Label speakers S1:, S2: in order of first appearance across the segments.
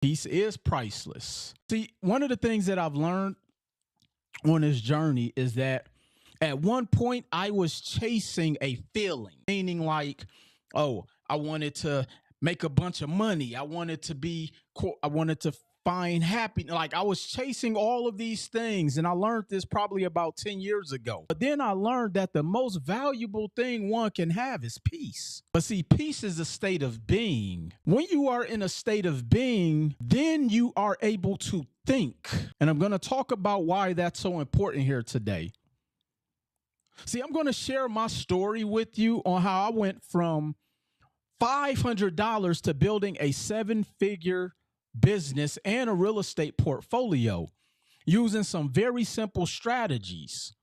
S1: Peace is priceless. See, one of the things that I've learned on this journey is that at one point I was chasing a feeling, meaning like, oh, I wanted to make a bunch of money. I wanted to find happiness. Like I was chasing all of these things. And I learned this probably about 10 years ago. But then I learned that the most valuable thing one can have is peace. But see, peace is a state of being. When you are in a state of being, then you are able to think. And I'm going to talk about why that's so important here today. See, I'm going to share my story with you on how I went from $500 to building a 7-figure business and a real estate portfolio using some very simple strategies.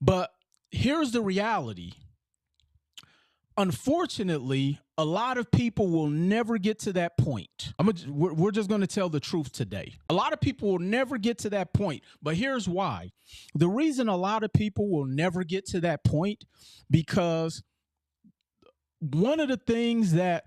S1: But here's the reality. Unfortunately, a lot of people will never get to that point. We're just going to tell the truth today. A lot of people will never get to that point, but here's why. The reason a lot of people will never get to that point, because one of the things that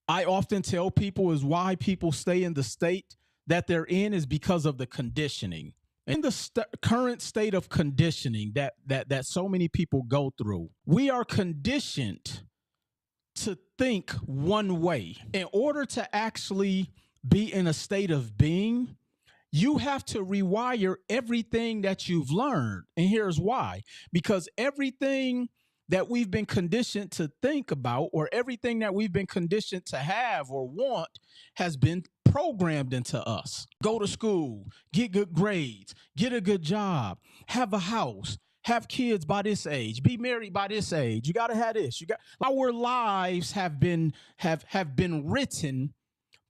S1: I often tell people is why people stay in the state that they're in is because of the conditioning. In the current state of conditioning that so many people go through, we are conditioned to think one way. In order to actually be in a state of being, you have to rewire everything that you've learned. And here's why. Because everything that we've been conditioned to think about, or everything that we've been conditioned to have or want, has been programmed into us. Go to school, get good grades, get a good job, have a house, have kids by this age, be married by this age. You got to have this. Our lives have been written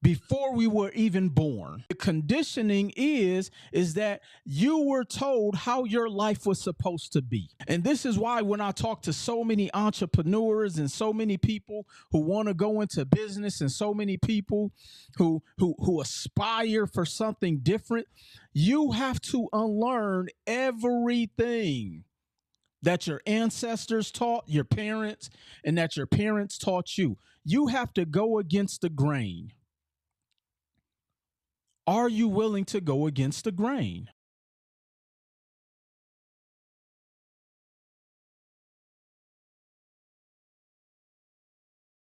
S1: before we were even born. The conditioning is that you were told how your life was supposed to be. And this is why when I talk to so many entrepreneurs and so many people who want to go into business and so many people who aspire for something different, you have to unlearn everything that your ancestors taught your parents and that your parents taught you. You have to go against the grain. Are you willing to go against the grain?